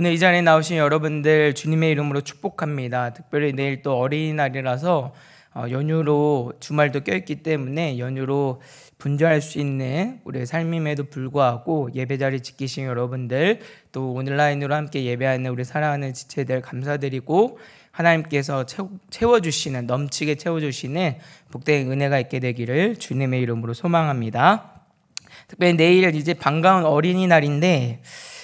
오늘 이 자리에 나오신 여러분들 주님의 이름으로 축복합니다. 특별히 내일 또 어린이날이라서 연휴로 주말도 껴있기 때문에 연휴로 분주할 수 있는 우리의 삶임에도 불구하고 예배 자리 지키신 여러분들, 또 온라인으로 함께 예배하는 우리 사랑하는 지체들 감사드리고, 하나님께서 채워주시는, 넘치게 채워주시는 복된 은혜가 있게 되기를 주님의 이름으로 소망합니다. 특별히 내일 이제 반가운 어린이날인데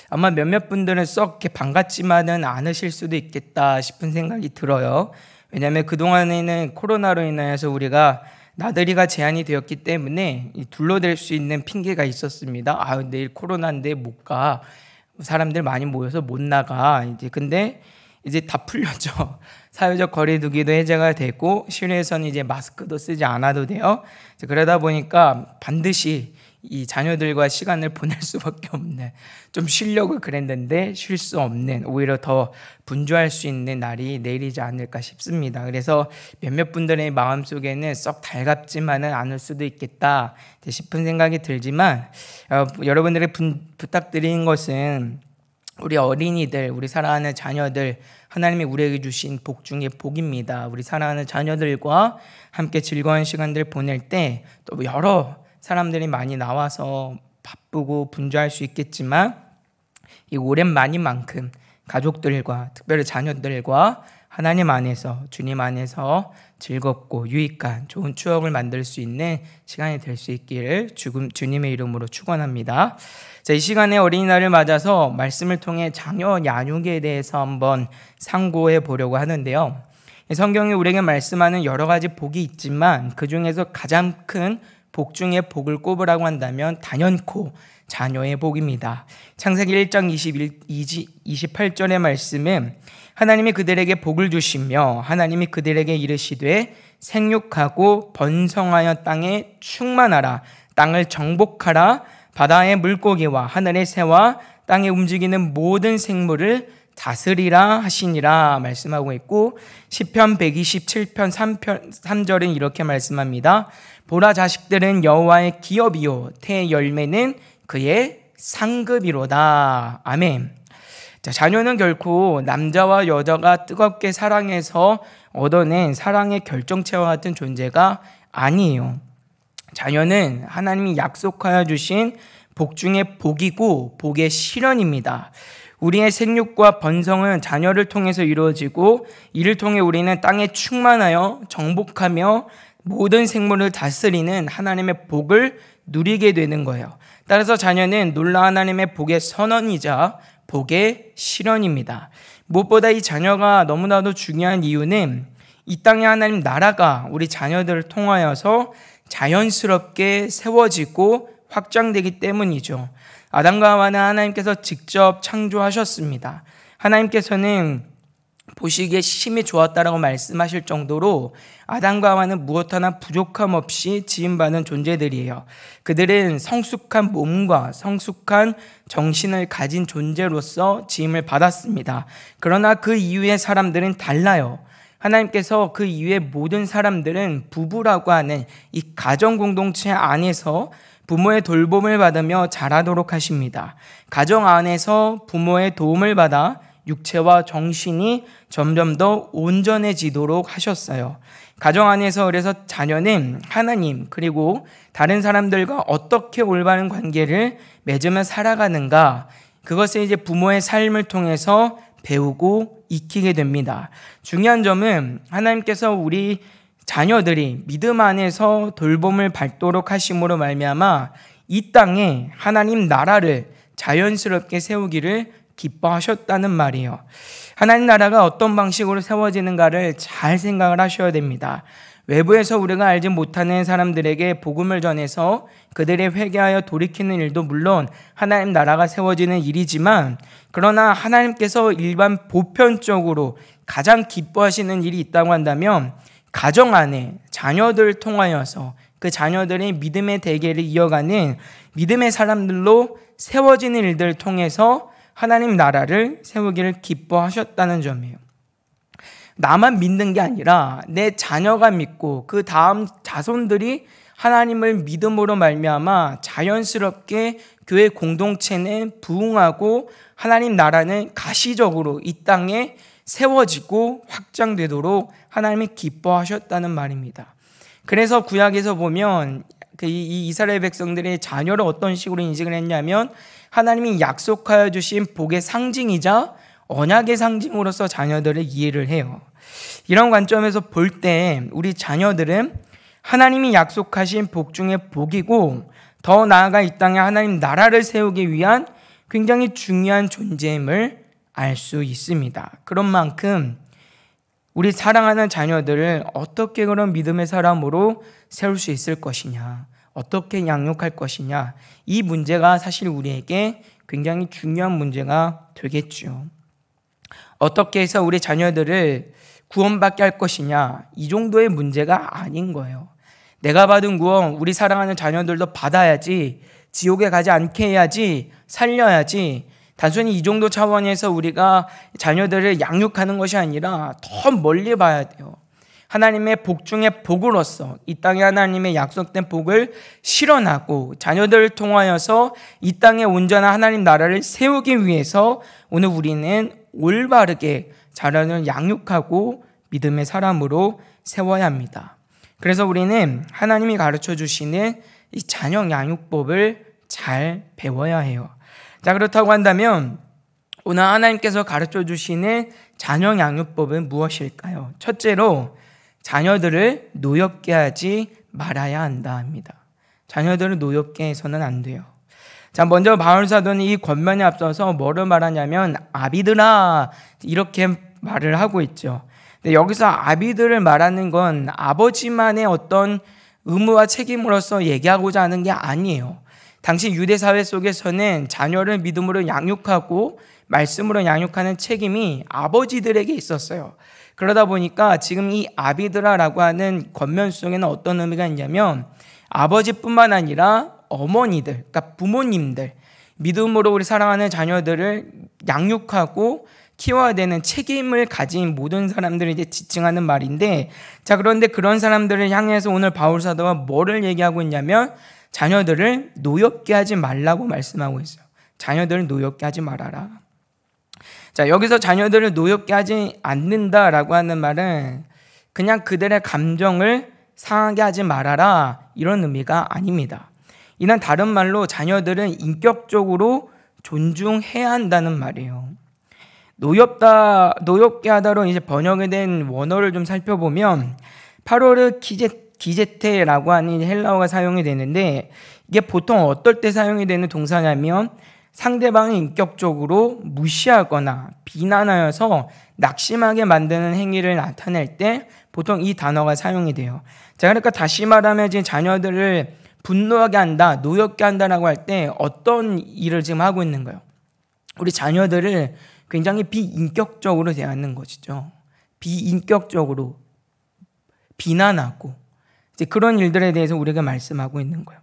아마 몇몇 분들은 썩 이렇게 반갑지만은 않으실 수도 있겠다 싶은 생각이 들어요. 왜냐하면 그동안에는 코로나로 인해서 우리가 나들이가 제한이 되었기 때문에 둘러댈 수 있는 핑계가 있었습니다. 내일 코로나인데 못 가, 사람들 많이 모여서 못 나가. 근데 이제 다 풀렸죠. 사회적 거리두기도 해제가 되고 실내에서는 이제 마스크도 쓰지 않아도 돼요. 그러다 보니까 반드시 이 자녀들과 시간을 보낼 수밖에 없는, 좀 쉬려고 그랬는데 쉴 수 없는, 오히려 더 분주할 수 있는 날이 내일이지 않을까 싶습니다. 그래서 몇몇 분들의 마음속에는 썩 달갑지만은 않을 수도 있겠다 싶은 생각이 들지만, 여러분들의 부탁드리는 것은 우리 어린이들, 우리 사랑하는 자녀들, 하나님이 우리에게 주신 복 중에 복입니다. 우리 사랑하는 자녀들과 함께 즐거운 시간들 보낼 때 또 여러 사람들이 많이 나와서 바쁘고 분주할 수 있겠지만, 이 오랜만이만큼 가족들과, 특별히 자녀들과 하나님 안에서, 주님 안에서 즐겁고 유익한 좋은 추억을 만들 수 있는 시간이 될 수 있기를 주님의 이름으로 축원합니다. 자, 이 시간에 어린이날을 맞아서 말씀을 통해 자녀 양육에 대해서 한번 상고해 보려고 하는데요. 성경이 우리에게 말씀하는 여러 가지 복이 있지만 그 중에서 가장 큰 복 중에 복을 꼽으라고 한다면 단연코 자녀의 복입니다. 창세기 1장 28절의 말씀은 하나님이 그들에게 복을 주시며 하나님이 그들에게 이르시되 생육하고 번성하여 땅에 충만하라, 땅을 정복하라, 바다의 물고기와 하늘의 새와 땅에 움직이는 모든 생물을 다스리라 하시니라 말씀하고 있고, 시편 127편 3절은 이렇게 말씀합니다. 보라, 자식들은 여호와의 기업이요 태 열매는 그의 상급이로다. 아멘. 자, 자녀는 결코 남자와 여자가 뜨겁게 사랑해서 얻어낸 사랑의 결정체와 같은 존재가 아니에요. 자녀는 하나님이 약속하여 주신 복 중에 복이고 복의 실현입니다. 우리의 생육과 번성은 자녀를 통해서 이루어지고, 이를 통해 우리는 땅에 충만하여 정복하며 모든 생물을 다스리는 하나님의 복을 누리게 되는 거예요. 따라서 자녀는 놀라 하나님의 복의 선언이자 복의 실현입니다. 무엇보다 이 자녀가 너무나도 중요한 이유는 이 땅의 하나님 나라가 우리 자녀들을 통하여서 자연스럽게 세워지고 확장되기 때문이죠. 아담과 하와는 하나님께서 직접 창조하셨습니다. 하나님께서는 보시기에 심히 좋았다라고 말씀하실 정도로 아담과 하와는 무엇 하나 부족함 없이 지음받은 존재들이에요. 그들은 성숙한 몸과 성숙한 정신을 가진 존재로서 지음을 받았습니다. 그러나 그 이후의 사람들은 달라요. 하나님께서 그 이후의 모든 사람들은 부부라고 하는 이 가정 공동체 안에서 부모의 돌봄을 받으며 자라도록 하십니다. 가정 안에서 부모의 도움을 받아 육체와 정신이 점점 더 온전해지도록 하셨어요. 가정 안에서 그래서 자녀는 하나님 그리고 다른 사람들과 어떻게 올바른 관계를 맺으며 살아가는가, 그것을 이제 부모의 삶을 통해서 배우고 익히게 됩니다. 중요한 점은 하나님께서 우리 자녀들이 믿음 안에서 돌봄을 받도록 하심으로 말미암아 이 땅에 하나님 나라를 자연스럽게 세우기를 기뻐하셨다는 말이에요. 하나님 나라가 어떤 방식으로 세워지는가를 잘 생각을 하셔야 됩니다. 외부에서 우리가 알지 못하는 사람들에게 복음을 전해서 그들의 회개하여 돌이키는 일도 물론 하나님 나라가 세워지는 일이지만, 그러나 하나님께서 일반 보편적으로 가장 기뻐하시는 일이 있다고 한다면 가정 안에 자녀들을 통하여서 그 자녀들의 믿음의 대계를 이어가는 믿음의 사람들로 세워지는 일들을 통해서 하나님 나라를 세우기를 기뻐하셨다는 점이에요. 나만 믿는 게 아니라 내 자녀가 믿고 그 다음 자손들이 하나님을 믿음으로 말미암아 자연스럽게 교회 공동체는 부흥하고 하나님 나라는 가시적으로 이 땅에 세워지고 확장되도록 하나님이 기뻐하셨다는 말입니다. 그래서 구약에서 보면 이 이스라엘 백성들의 자녀를 어떤 식으로 인식을 했냐면 하나님이 약속하여 주신 복의 상징이자 언약의 상징으로서 자녀들을 이해를 해요. 이런 관점에서 볼 때 우리 자녀들은 하나님이 약속하신 복 중에 복이고 더 나아가 이 땅에 하나님 나라를 세우기 위한 굉장히 중요한 존재임을 알 수 있습니다. 그런 만큼 우리 사랑하는 자녀들을 어떻게 그런 믿음의 사람으로 세울 수 있을 것이냐, 어떻게 양육할 것이냐, 이 문제가 사실 우리에게 굉장히 중요한 문제가 되겠죠. 어떻게 해서 우리 자녀들을 구원받게 할 것이냐, 이 정도의 문제가 아닌 거예요. 내가 받은 구원 우리 사랑하는 자녀들도 받아야지, 지옥에 가지 않게 해야지, 살려야지, 단순히 이 정도 차원에서 우리가 자녀들을 양육하는 것이 아니라 더 멀리 봐야 돼요. 하나님의 복 중에 복으로서 이 땅에 하나님의 약속된 복을 실현하고 자녀들을 통하여서 이 땅에 온전한 하나님 나라를 세우기 위해서 오늘 우리는 올바르게 자녀를 양육하고 믿음의 사람으로 세워야 합니다. 그래서 우리는 하나님이 가르쳐 주시는 이 자녀 양육법을 잘 배워야 해요. 자, 그렇다고 한다면 오늘 하나님께서 가르쳐 주시는 자녀 양육법은 무엇일까요? 첫째로 자녀들을 노엽게 하지 말아야 한다 합니다. 자녀들을 노엽게 해서는 안 돼요. 자, 먼저 바울 사도는 이 권면에 앞서서 뭐를 말하냐면 아비들아 이렇게 말을 하고 있죠. 근데 여기서 아비들을 말하는 건 아버지만의 어떤 의무와 책임으로서 얘기하고자 하는 게 아니에요. 당시 유대 사회 속에서는 자녀를 믿음으로 양육하고 말씀으로 양육하는 책임이 아버지들에게 있었어요. 그러다 보니까 지금 이 아비드라라고 하는 권면 속에는 어떤 의미가 있냐면 아버지뿐만 아니라 어머니들, 그러니까 부모님들, 믿음으로 우리 사랑하는 자녀들을 양육하고 키워야 되는 책임을 가진 모든 사람들을 이제 지칭하는 말인데, 자, 그런데 그런 사람들을 향해서 오늘 바울 사도가 뭐를 얘기하고 있냐면 자녀들을 노엽게 하지 말라고 말씀하고 있어요. 자녀들을 노엽게 하지 말아라. 자, 여기서 자녀들을 노엽게 하지 않는다라고 하는 말은 그냥 그들의 감정을 상하게 하지 말아라 이런 의미가 아닙니다. 이는 다른 말로 자녀들은 인격적으로 존중해야 한다는 말이에요. 노엽게 하다로 이제 번역이 된 원어를 좀 살펴보면 파로르 기제테라고 하는 헬라어가 사용이 되는데 이게 보통 어떨 때 사용이 되는 동사냐면 상대방을 인격적으로 무시하거나 비난하여서 낙심하게 만드는 행위를 나타낼 때 보통 이 단어가 사용이 돼요. 자, 그러니까 다시 말하면 지금 자녀들을 분노하게 한다, 노엽게 한다라고 할 때 어떤 일을 지금 하고 있는 거예요? 우리 자녀들을 굉장히 비인격적으로 대하는 것이죠. 비인격적으로 비난하고 이제 그런 일들에 대해서 우리가 말씀하고 있는 거예요.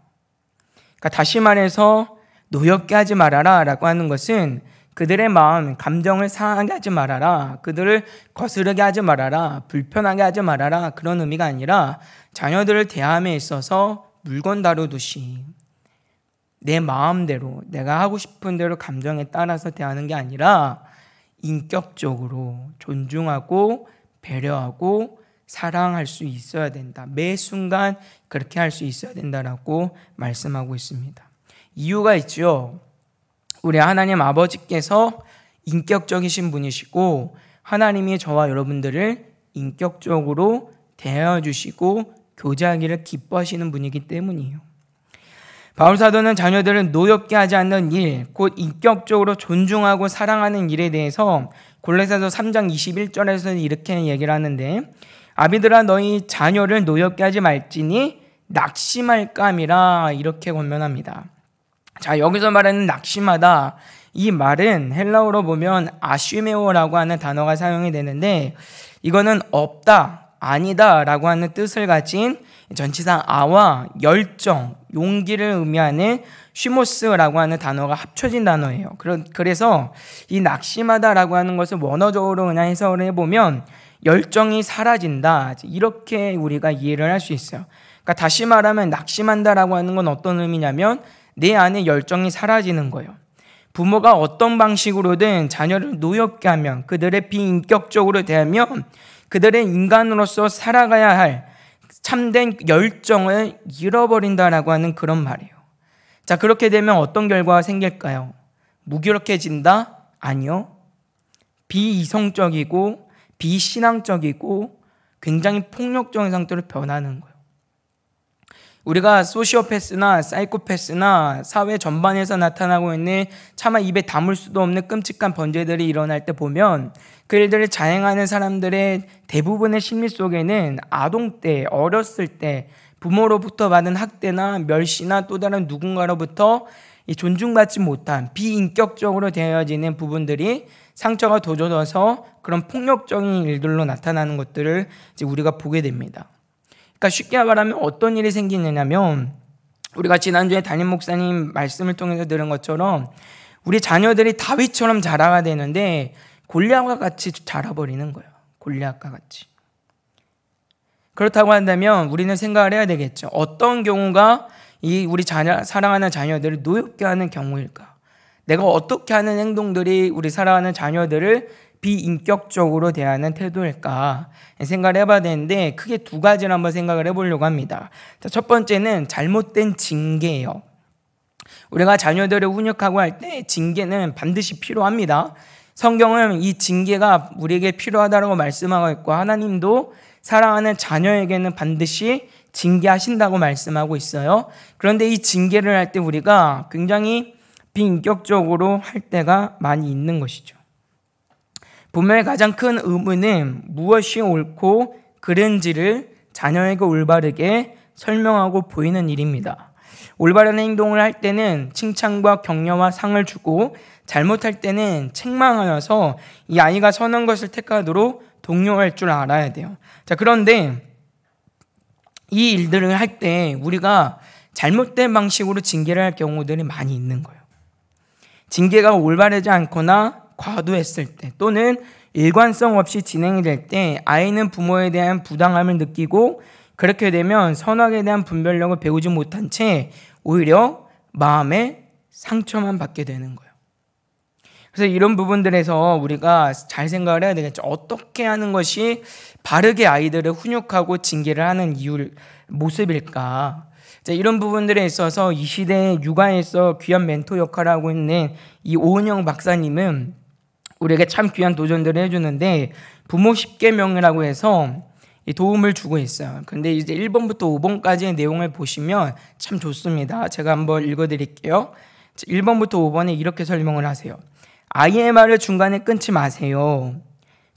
그러니까 다시 말해서 노엽게 하지 말아라 라고 하는 것은 그들의 마음, 감정을 상하게 하지 말아라, 그들을 거스르게 하지 말아라, 불편하게 하지 말아라 그런 의미가 아니라 자녀들을 대함에 있어서 물건 다루듯이 내 마음대로 내가 하고 싶은 대로 감정에 따라서 대하는 게 아니라 인격적으로 존중하고 배려하고 사랑할 수 있어야 된다. 매 순간 그렇게 할 수 있어야 된다라고 말씀하고 있습니다. 이유가 있죠. 우리 하나님 아버지께서 인격적이신 분이시고 하나님이 저와 여러분들을 인격적으로 대하여 주시고 교제하기를 기뻐하시는 분이기 때문이에요. 바울 사도는 자녀들을 노엽게 하지 않는 일, 곧 인격적으로 존중하고 사랑하는 일에 대해서 골로새서 3장 21절에서 이렇게 얘기를 하는데 아비들아 너희 자녀를 노엽게 하지 말지니 낙심할까 함이라 이렇게 권면합니다. 자, 여기서 말하는 낙심하다, 이 말은 헬라어로 보면 아쉬메오라고 하는 단어가 사용이 되는데 이거는 없다, 아니다 라고 하는 뜻을 가진 전치사 아와 열정, 용기를 의미하는 쉬모스라고 하는 단어가 합쳐진 단어예요. 그래서 이 낙심하다라고 하는 것을 원어적으로 그냥 해석을 해보면 열정이 사라진다, 이렇게 우리가 이해를 할 수 있어요. 그러니까 다시 말하면 낙심한다라고 하는 건 어떤 의미냐면 내 안에 열정이 사라지는 거예요. 부모가 어떤 방식으로든 자녀를 노엽게 하면, 그들의 비인격적으로 대하면 그들의 인간으로서 살아가야 할 참된 열정을 잃어버린다라고 하는 그런 말이에요. 자, 그렇게 되면 어떤 결과가 생길까요? 무기력해진다? 아니요. 비이성적이고 비신앙적이고 굉장히 폭력적인 상태로 변하는 거예요. 우리가 소시오패스나 사이코패스나 사회 전반에서 나타나고 있는 차마 입에 담을 수도 없는 끔찍한 범죄들이 일어날 때 보면 그 일들을 자행하는 사람들의 대부분의 심리 속에는 아동 때, 어렸을 때 부모로부터 받은 학대나 멸시나 또 다른 누군가로부터 존중받지 못한 비인격적으로 되어지는 부분들이 상처가 돋아져서 그런 폭력적인 일들로 나타나는 것들을 이제 우리가 보게 됩니다. 그러니까 쉽게 말하면 어떤 일이 생기느냐면, 우리가 지난주에 담임 목사님 말씀을 통해서 들은 것처럼 우리 자녀들이 다윗처럼 자라야 되는데 골리앗과 같이 자라버리는 거예요. 골리앗과 같이. 그렇다고 한다면 우리는 생각을 해야 되겠죠. 어떤 경우가 우리 사랑하는 자녀들을 노엽게 하는 경우일까? 내가 어떻게 하는 행동들이 우리 사랑하는 자녀들을 비인격적으로 대하는 태도일까 생각을 해봐야 되는데, 크게 두 가지를 한번 생각을 해보려고 합니다. 자, 첫 번째는 잘못된 징계예요. 우리가 자녀들을 훈육하고 할 때 징계는 반드시 필요합니다. 성경은 이 징계가 우리에게 필요하다고 말씀하고 있고, 하나님도 사랑하는 자녀에게는 반드시 징계하신다고 말씀하고 있어요. 그런데 이 징계를 할 때 우리가 굉장히 비인격적으로 할 때가 많이 있는 것이죠. 부모의 가장 큰 의무는 무엇이 옳고 그른지를 자녀에게 올바르게 설명하고 보이는 일입니다. 올바른 행동을 할 때는 칭찬과 격려와 상을 주고, 잘못할 때는 책망하여서 이 아이가 선한 것을 택하도록 독려할 줄 알아야 돼요. 자, 그런데 이 일들을 할 때 우리가 잘못된 방식으로 징계를 할 경우들이 많이 있는 거예요. 징계가 올바르지 않거나 과도했을 때, 또는 일관성 없이 진행이 될 때 아이는 부모에 대한 부당함을 느끼고, 그렇게 되면 선악에 대한 분별력을 배우지 못한 채 오히려 마음에 상처만 받게 되는 거예요. 그래서 이런 부분들에서 우리가 잘 생각을 해야 되겠죠. 어떻게 하는 것이 바르게 아이들을 훈육하고 징계를 하는 모습일까? 자, 이런 부분들에 있어서 이 시대의 육아에서 귀한 멘토 역할을 하고 있는 이 오은영 박사님은 우리에게 참 귀한 도전들을 해주는데, 부모 10계명이라고 해서 도움을 주고 있어요. 근데 이제 1번부터 5번까지의 내용을 보시면 참 좋습니다. 제가 한번 읽어드릴게요. 1번부터 5번에 이렇게 설명을 하세요. 아이의 말을 중간에 끊지 마세요.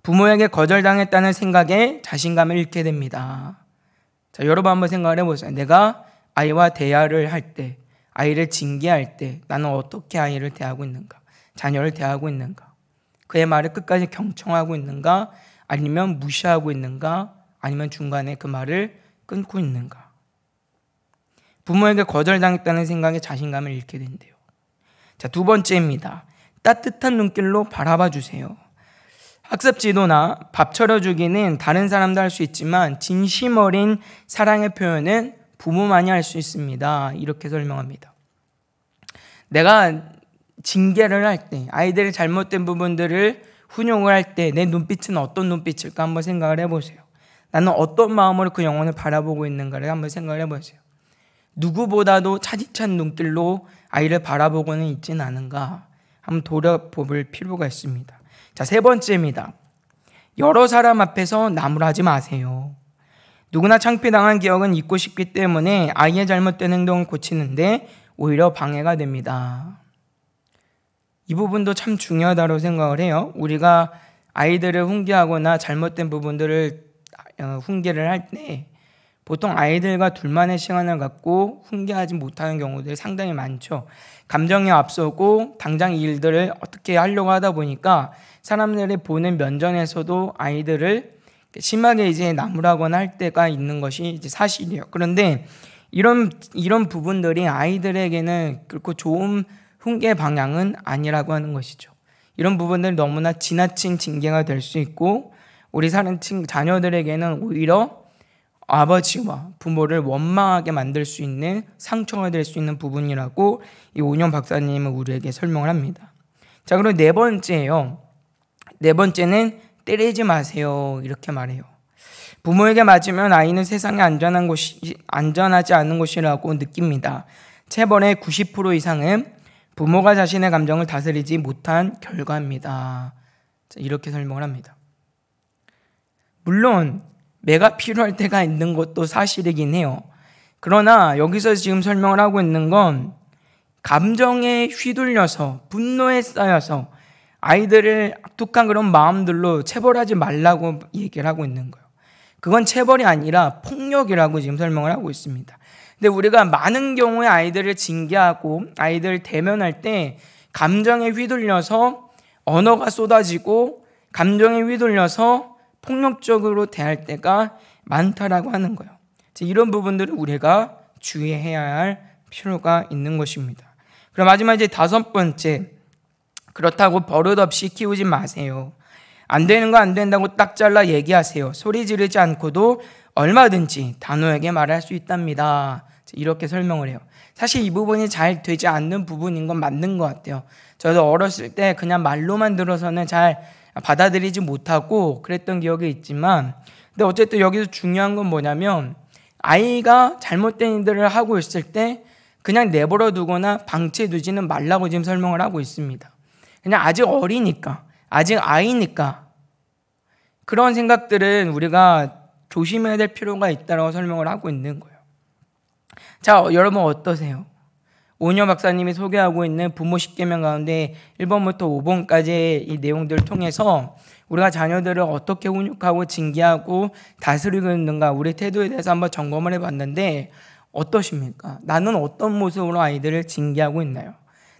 부모에게 거절당했다는 생각에 자신감을 잃게 됩니다. 자, 여러분 한번 생각을 해보세요. 내가 아이와 대화를 할 때, 아이를 징계할 때 나는 어떻게 아이를 대하고 있는가? 자녀를 대하고 있는가? 그의 말을 끝까지 경청하고 있는가? 아니면 무시하고 있는가? 아니면 중간에 그 말을 끊고 있는가? 부모에게 거절당했다는 생각에 자신감을 잃게 된대요. 자, 두 번째입니다. 따뜻한 눈길로 바라봐 주세요. 학습 지도나 밥 차려주기는 다른 사람도 할 수 있지만 진심 어린 사랑의 표현은 부모만이 할 수 있습니다. 이렇게 설명합니다. 내가 징계를 할 때, 아이들의 잘못된 부분들을 훈육을 할 때 내 눈빛은 어떤 눈빛일까 한번 생각을 해보세요. 나는 어떤 마음으로 그 영혼을 바라보고 있는가를 한번 생각을 해보세요. 누구보다도 차디찬 눈길로 아이를 바라보고는 있지는 않은가 한번 돌아볼 필요가 있습니다. 자, 세 번째입니다. 여러 사람 앞에서 나무라지 마세요. 누구나 창피당한 기억은 잊고 싶기 때문에 아이의 잘못된 행동을 고치는데 오히려 방해가 됩니다. 이 부분도 참 중요하다고 생각을 해요. 우리가 아이들을 훈계하거나 잘못된 부분들을 훈계를 할 때 보통 아이들과 둘만의 시간을 갖고 훈계하지 못하는 경우들이 상당히 많죠. 감정이 앞서고 당장 이 일들을 어떻게 하려고 하다 보니까 사람들이 보는 면전에서도 아이들을 심하게 이제 나무라거나 할 때가 있는 것이 이제 사실이에요. 그런데 이런 부분들이 아이들에게는 그렇고 좋은 훈계 방향은 아니라고 하는 것이죠. 이런 부분들이 너무나 지나친 징계가 될 수 있고, 우리 사는 자녀들에게는 오히려 아버지와 부모를 원망하게 만들 수 있는, 상처가 될 수 있는 부분이라고 이 오은영 박사님은 우리에게 설명을 합니다. 자, 그리고 네 번째예요. 네 번째는 때리지 마세요, 이렇게 말해요. 부모에게 맞으면 아이는 세상에 안전하지 않은 곳이라고 느낍니다. 체벌의 90% 이상은 부모가 자신의 감정을 다스리지 못한 결과입니다. 자, 이렇게 설명을 합니다. 물론 매가 필요할 때가 있는 것도 사실이긴 해요. 그러나 여기서 지금 설명을 하고 있는 건 감정에 휘둘려서, 분노에 쌓여서 아이들을 악독한 그런 마음들로 체벌하지 말라고 얘기를 하고 있는 거예요. 그건 체벌이 아니라 폭력이라고 지금 설명을 하고 있습니다. 근데 우리가 많은 경우에 아이들을 징계하고 아이들을 대면할 때 감정에 휘둘려서 언어가 쏟아지고 감정에 휘둘려서 폭력적으로 대할 때가 많다라고 하는 거예요. 이런 부분들을 우리가 주의해야 할 필요가 있는 것입니다. 그럼 마지막 이제 다섯 번째, 그렇다고 버릇없이 키우지 마세요. 안 되는 거 안 된다고 딱 잘라 얘기하세요. 소리 지르지 않고도 얼마든지 단호하게 말할 수 있답니다. 이렇게 설명을 해요. 사실 이 부분이 잘 되지 않는 부분인 건 맞는 것 같아요. 저도 어렸을 때 그냥 말로만 들어서는 잘 받아들이지 못하고 그랬던 기억이 있지만, 근데 어쨌든 여기서 중요한 건 뭐냐면 아이가 잘못된 일들을 하고 있을 때 그냥 내버려 두거나 방치해 두지는 말라고 지금 설명을 하고 있습니다. 그냥 아직 어리니까, 아직 아이니까 그런 생각들은 우리가 조심해야 될 필요가 있다고 설명을 하고 있는 거예요. 자, 여러분 어떠세요? 오은영 박사님이 소개하고 있는 부모 10계명 가운데 1번부터 5번까지의 이 내용들을 통해서 우리가 자녀들을 어떻게 훈육하고 징계하고 다스리고 있는가, 우리 태도에 대해서 한번 점검을 해봤는데 어떠십니까? 나는 어떤 모습으로 아이들을 징계하고 있나요?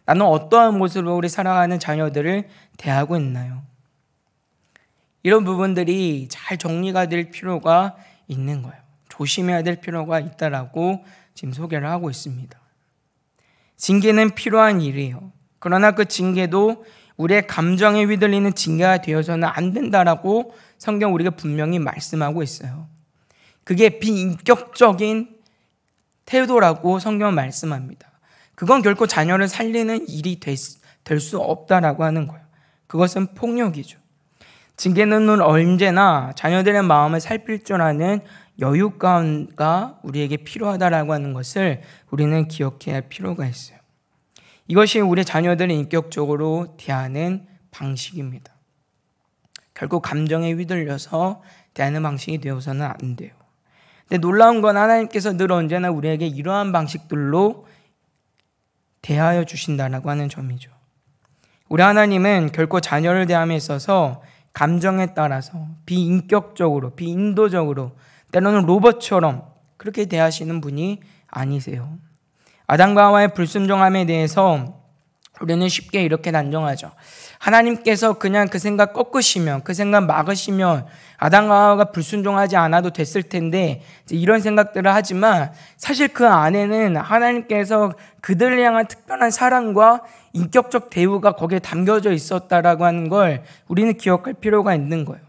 나는 어떠한 모습으로 우리 사랑하는 자녀들을 대하고 있나요? 이런 부분들이 잘 정리가 될 필요가 있는 거예요. 조심해야 될 필요가 있다라고 지금 소개를 하고 있습니다. 징계는 필요한 일이에요. 그러나 그 징계도 우리의 감정에 휘둘리는 징계가 되어서는 안 된다라고 성경 우리가 분명히 말씀하고 있어요. 그게 비인격적인 태도라고 성경은 말씀합니다. 그건 결코 자녀를 살리는 일이 될 수 없다라고 하는 거예요. 그것은 폭력이죠. 징계는 언제나 자녀들의 마음을 살필 줄 아는 여유감과 우리에게 필요하다라고 하는 것을 우리는 기억해야 할 필요가 있어요. 이것이 우리 자녀들을 인격적으로 대하는 방식입니다. 결국 감정에 휘둘려서 대하는 방식이 되어서는 안 돼요. 근데 놀라운 건 하나님께서 늘 언제나 우리에게 이러한 방식들로 대하여 주신다라고 하는 점이죠. 우리 하나님은 결코 자녀를 대함에 있어서 감정에 따라서 비인격적으로, 비인도적으로, 때로는 로봇처럼 그렇게 대하시는 분이 아니세요. 아담과 하와의 불순종함에 대해서 우리는 쉽게 이렇게 단정하죠. 하나님께서 그냥 그 생각 꺾으시면, 그 생각 막으시면 아담과 하와가 불순종하지 않아도 됐을 텐데, 이런 생각들을 하지만 사실 그 안에는 하나님께서 그들을 향한 특별한 사랑과 인격적 대우가 거기에 담겨져 있었다라고 하는 걸 우리는 기억할 필요가 있는 거예요.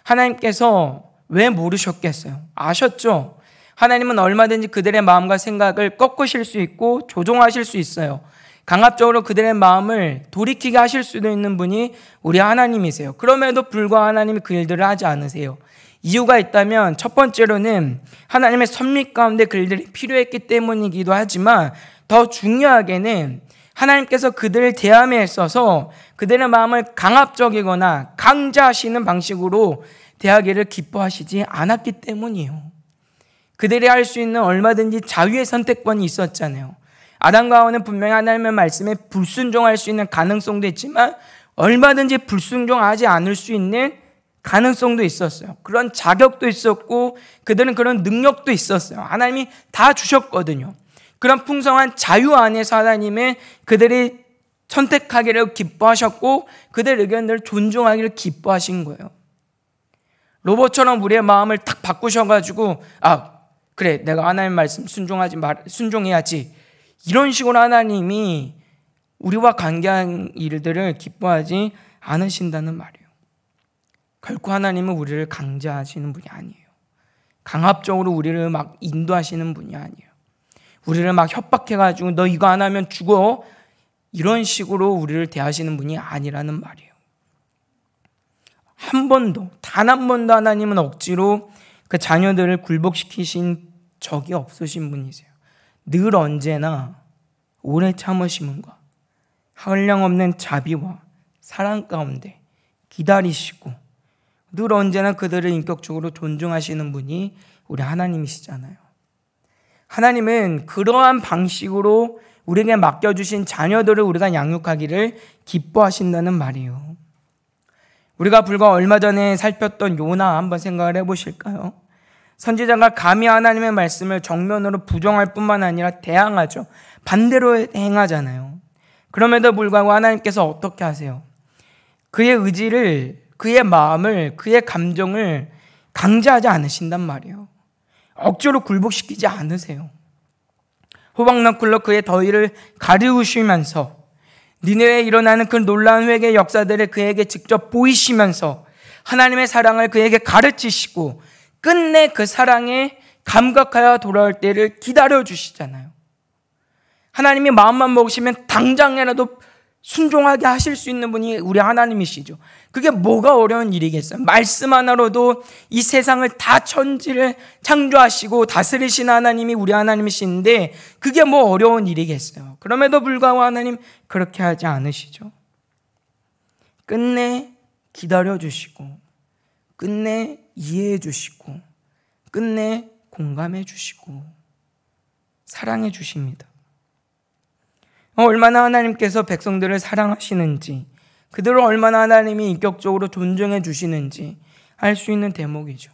하나님께서 왜 모르셨겠어요? 아셨죠? 하나님은 얼마든지 그들의 마음과 생각을 꺾으실 수 있고 조종하실 수 있어요. 강압적으로 그들의 마음을 돌이키게 하실 수도 있는 분이 우리 하나님이세요. 그럼에도 불구하고 하나님이 그 일들을 하지 않으세요. 이유가 있다면 첫 번째로는 하나님의 섭리 가운데 그 일들이 필요했기 때문이기도 하지만, 더 중요하게는 하나님께서 그들을 대함에 있어서 그들의 마음을 강압적이거나 강제하시는 방식으로 대하기를 기뻐하시지 않았기 때문이에요. 그들이 할 수 있는 얼마든지 자유의 선택권이 있었잖아요. 아담과 하와는 분명히 하나님의 말씀에 불순종할 수 있는 가능성도 있지만 얼마든지 불순종하지 않을 수 있는 가능성도 있었어요. 그런 자격도 있었고 그들은 그런 능력도 있었어요. 하나님이 다 주셨거든요. 그런 풍성한 자유 안에서 하나님은 그들이 선택하기를 기뻐하셨고 그들의 의견들을 존중하기를 기뻐하신 거예요. 로봇처럼 우리의 마음을 탁 바꾸셔가지고 그래, 내가 하나님 말씀 순종해야지, 이런 식으로 하나님이 우리와 관계한 일들을 기뻐하지 않으신다는 말이에요. 결코 하나님은 우리를 강제하시는 분이 아니에요. 강압적으로 우리를 막 인도하시는 분이 아니에요. 우리를 막 협박해가지고 너 이거 안 하면 죽어, 이런 식으로 우리를 대하시는 분이 아니라는 말이에요. 한 번도, 단 한 번도 하나님은 억지로 그 자녀들을 굴복시키신 적이 없으신 분이세요. 늘 언제나 오래 참으심과 한량없는 자비와 사랑 가운데 기다리시고 늘 언제나 그들을 인격적으로 존중하시는 분이 우리 하나님이시잖아요. 하나님은 그러한 방식으로 우리에게 맡겨주신 자녀들을 우리가 양육하기를 기뻐하신다는 말이에요. 우리가 불과 얼마 전에 살폈던 요나 한번 생각을 해보실까요? 선지자가 감히 하나님의 말씀을 정면으로 부정할 뿐만 아니라 대항하죠. 반대로 행하잖아요. 그럼에도 불구하고 하나님께서 어떻게 하세요? 그의 의지를, 그의 마음을, 그의 감정을 강제하지 않으신단 말이에요. 억지로 굴복시키지 않으세요. 호박너클로 그의 더위를 가리우시면서 니네에 일어나는 그 놀라운 회개의 역사들을 그에게 직접 보이시면서 하나님의 사랑을 그에게 가르치시고 끝내 그 사랑에 감각하여 돌아올 때를 기다려주시잖아요. 하나님이 마음만 먹으시면 당장이라도 순종하게 하실 수 있는 분이 우리 하나님이시죠. 그게 뭐가 어려운 일이겠어요? 말씀 하나로도 이 세상을 다 천지를 창조하시고 다스리신 하나님이 우리 하나님이신데 그게 뭐 어려운 일이겠어요? 그럼에도 불구하고 하나님 그렇게 하지 않으시죠. 끝내 기다려주시고 끝내 이해해 주시고 끝내 공감해 주시고 사랑해 주십니다. 얼마나 하나님께서 백성들을 사랑하시는지, 그들을 얼마나 하나님이 인격적으로 존중해 주시는지 알 수 있는 대목이죠.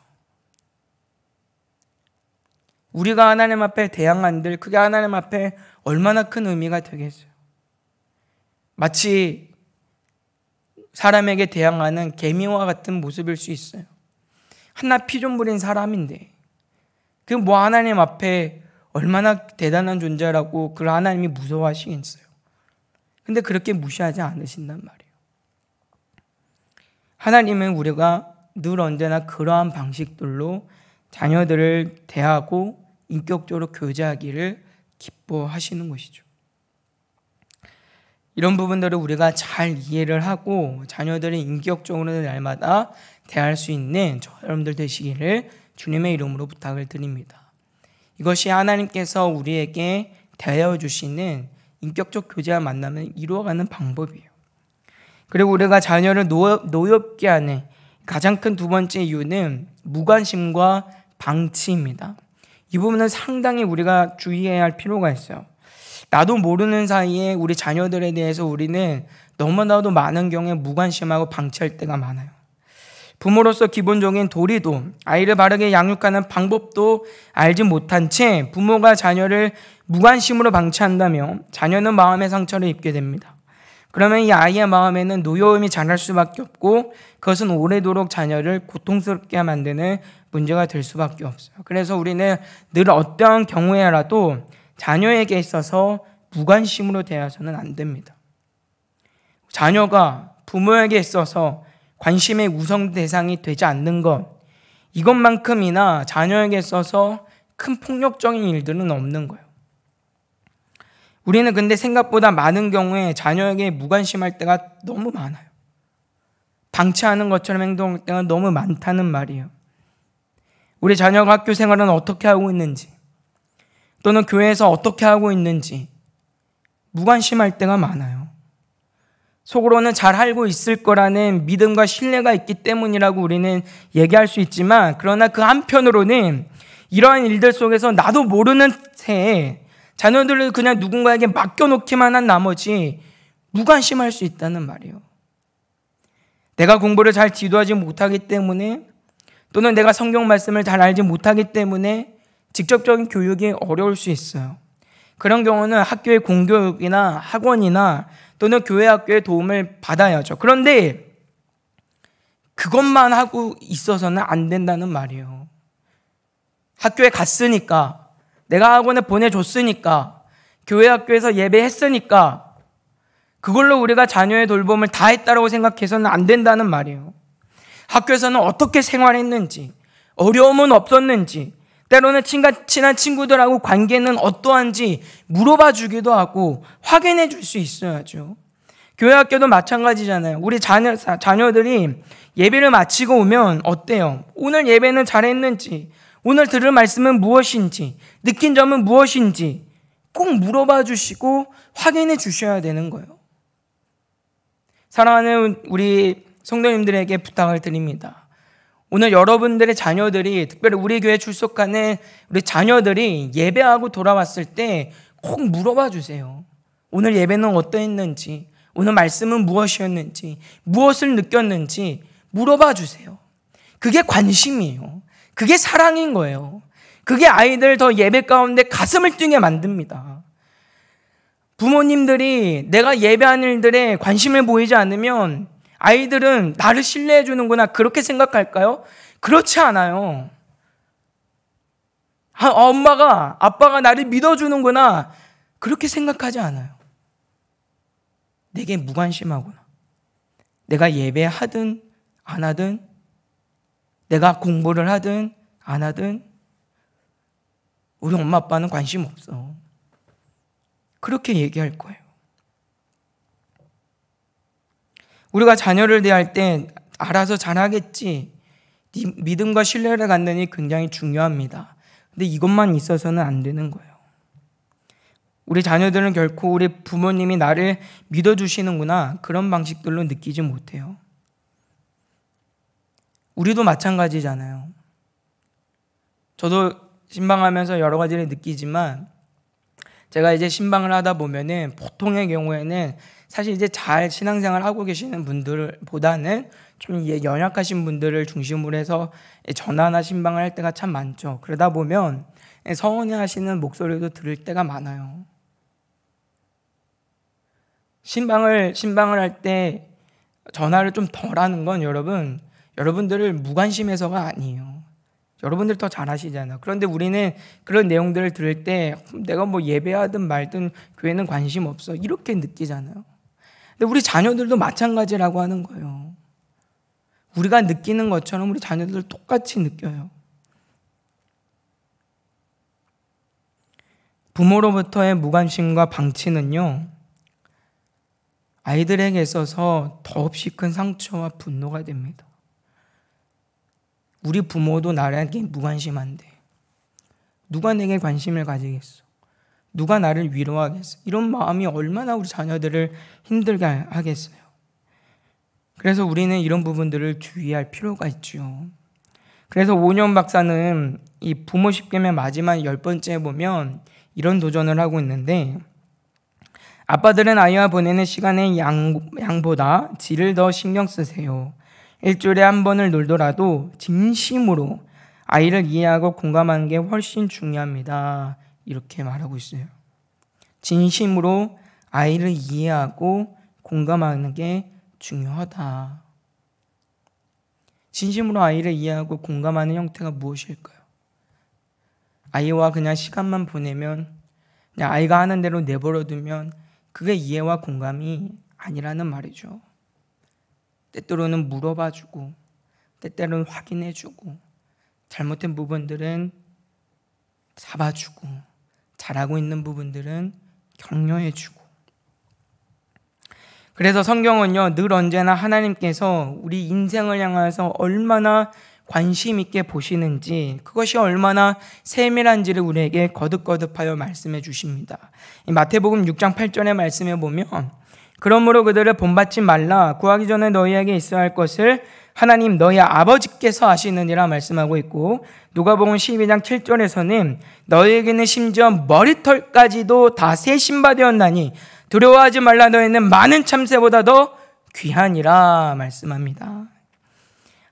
우리가 하나님 앞에 대항한들 그게 하나님 앞에 얼마나 큰 의미가 되겠어요. 마치 사람에게 대항하는 개미와 같은 모습일 수 있어요. 하나 피 좀 부린 사람인데 그 뭐 하나님 앞에 얼마나 대단한 존재라고 그걸 하나님이 무서워하시겠어요. 근데 그렇게 무시하지 않으신단 말이에요. 하나님은 우리가 늘 언제나 그러한 방식들로 자녀들을 대하고 인격적으로 교제하기를 기뻐하시는 것이죠. 이런 부분들을 우리가 잘 이해를 하고 자녀들을 인격적으로 날마다 대할 수 있는 저 여러분들 되시기를 주님의 이름으로 부탁을 드립니다. 이것이 하나님께서 우리에게 대하여 주시는 인격적 교제와 만남을 이루어가는 방법이에요. 그리고 우리가 자녀를 노엽게 하는 가장 큰 두 번째 이유는 무관심과 방치입니다. 이 부분은 상당히 우리가 주의해야 할 필요가 있어요. 나도 모르는 사이에 우리 자녀들에 대해서 우리는 너무나도 많은 경우에 무관심하고 방치할 때가 많아요. 부모로서 기본적인 도리도 아이를 바르게 양육하는 방법도 알지 못한 채 부모가 자녀를 무관심으로 방치한다면 자녀는 마음의 상처를 입게 됩니다. 그러면 이 아이의 마음에는 노여움이 자랄 수밖에 없고 그것은 오래도록 자녀를 고통스럽게 만드는 문제가 될 수밖에 없어요. 그래서 우리는 늘 어떠한 경우에라도 자녀에게 있어서 무관심으로 대해서는 안 됩니다. 자녀가 부모에게 있어서 관심의 우선 대상이 되지 않는 것, 이것만큼이나 자녀에게 있어서 큰 폭력적인 일들은 없는 거예요. 우리는 근데 생각보다 많은 경우에 자녀에게 무관심할 때가 너무 많아요. 방치하는 것처럼 행동할 때가 너무 많다는 말이에요. 우리 자녀가 학교 생활은 어떻게 하고 있는지 또는 교회에서 어떻게 하고 있는지 무관심할 때가 많아요. 속으로는 잘 알고 있을 거라는 믿음과 신뢰가 있기 때문이라고 우리는 얘기할 수 있지만 그러나 그 한편으로는 이러한 일들 속에서 나도 모르는 새에 자녀들을 그냥 누군가에게 맡겨놓기만 한 나머지 무관심할 수 있다는 말이에요. 내가 공부를 잘 지도하지 못하기 때문에 또는 내가 성경 말씀을 잘 알지 못하기 때문에 직접적인 교육이 어려울 수 있어요. 그런 경우는 학교의 공교육이나 학원이나 또는 교회 학교의 도움을 받아야죠. 그런데 그것만 하고 있어서는 안 된다는 말이에요. 학교에 갔으니까, 내가 학원에 보내줬으니까, 교회 학교에서 예배했으니까 그걸로 우리가 자녀의 돌봄을 다 했다고 생각해서는 안 된다는 말이에요. 학교에서는 어떻게 생활했는지, 어려움은 없었는지, 때로는 친한 친구들하고 관계는 어떠한지 물어봐 주기도 하고 확인해 줄 수 있어야죠. 교회 학교도 마찬가지잖아요. 우리 자녀들이 예배를 마치고 오면 어때요? 오늘 예배는 잘했는지, 오늘 들을 말씀은 무엇인지, 느낀 점은 무엇인지 꼭 물어봐 주시고 확인해 주셔야 되는 거예요. 사랑하는 우리 성도님들에게 부탁을 드립니다. 오늘 여러분들의 자녀들이, 특별히 우리 교회 출석하는 우리 자녀들이 예배하고 돌아왔을 때 꼭 물어봐 주세요. 오늘 예배는 어떠했는지, 오늘 말씀은 무엇이었는지, 무엇을 느꼈는지 물어봐 주세요. 그게 관심이에요. 그게 사랑인 거예요. 그게 아이들 더 예배 가운데 가슴을 뛰게 만듭니다. 부모님들이 내가 예배하는 일들에 관심을 보이지 않으면 아이들은 나를 신뢰해 주는구나 그렇게 생각할까요? 그렇지 않아요. 아빠가 나를 믿어주는구나 그렇게 생각하지 않아요. 내게 무관심하구나. 내가 예배하든 안 하든, 내가 공부를 하든 안 하든 우리 엄마 아빠는 관심 없어. 그렇게 얘기할 거예요. 우리가 자녀를 대할 때 알아서 잘하겠지, 믿음과 신뢰를 갖느니 굉장히 중요합니다. 근데 이것만 있어서는 안 되는 거예요. 우리 자녀들은 결코 우리 부모님이 나를 믿어주시는구나 그런 방식들로 느끼지 못해요. 우리도 마찬가지잖아요. 저도 신방하면서 여러 가지를 느끼지만 제가 이제 신방을 하다 보면은 보통의 경우에는 사실 이제 잘 신앙생활 하고 계시는 분들보다는 좀 연약하신 분들을 중심으로 해서 전화나 신방을 할 때가 참 많죠. 그러다 보면 서운해하시는 목소리도 들을 때가 많아요. 신방을 할 때 전화를 좀 덜 하는 건 여러분들을 무관심해서가 아니에요. 여러분들 더 잘하시잖아요. 그런데 우리는 그런 내용들을 들을 때 내가 뭐 예배하든 말든 교회는 관심 없어 이렇게 느끼잖아요. 근데 우리 자녀들도 마찬가지라고 하는 거예요. 우리가 느끼는 것처럼 우리 자녀들 똑같이 느껴요. 부모로부터의 무관심과 방치는요, 아이들에게 있어서 더없이 큰 상처와 분노가 됩니다. 우리 부모도 나에게 무관심한데 누가 내게 관심을 가지겠어? 누가 나를 위로하겠어? 이런 마음이 얼마나 우리 자녀들을 힘들게 하겠어요. 그래서 우리는 이런 부분들을 주의할 필요가 있죠. 그래서 오년 박사는 이 부모 10계명 마지막 10번째에 보면 이런 도전을 하고 있는데, 아빠들은 아이와 보내는 시간의 양보다 질을 더 신경 쓰세요. 일주일에 한 번을 놀더라도 진심으로 아이를 이해하고 공감하는 게 훨씬 중요합니다. 이렇게 말하고 있어요. 진심으로 아이를 이해하고 공감하는 게 중요하다. 진심으로 아이를 이해하고 공감하는 형태가 무엇일까요? 아이와 그냥 시간만 보내면, 그냥 아이가 하는 대로 내버려두면 그게 이해와 공감이 아니라는 말이죠. 때때로는 물어봐주고, 때때로는 확인해주고, 잘못된 부분들은 잡아주고, 잘하고 있는 부분들은 격려해주고. 그래서 성경은요, 늘 언제나 하나님께서 우리 인생을 향해서 얼마나 관심 있게 보시는지, 그것이 얼마나 세밀한지를 우리에게 거듭거듭하여 말씀해 주십니다. 이 마태복음 6장 8절의 말씀에 보면, 그러므로 그들을 본받지 말라. 구하기 전에 너희에게 있어야 할 것을 하나님 너희 아버지께서 아시느니라 말씀하고 있고, 누가복음 12장 7절에서는 너희에게는 심지어 머리털까지도 다 새 신바 되었나니 두려워하지 말라. 너희는 많은 참새보다 더 귀하니라 말씀합니다.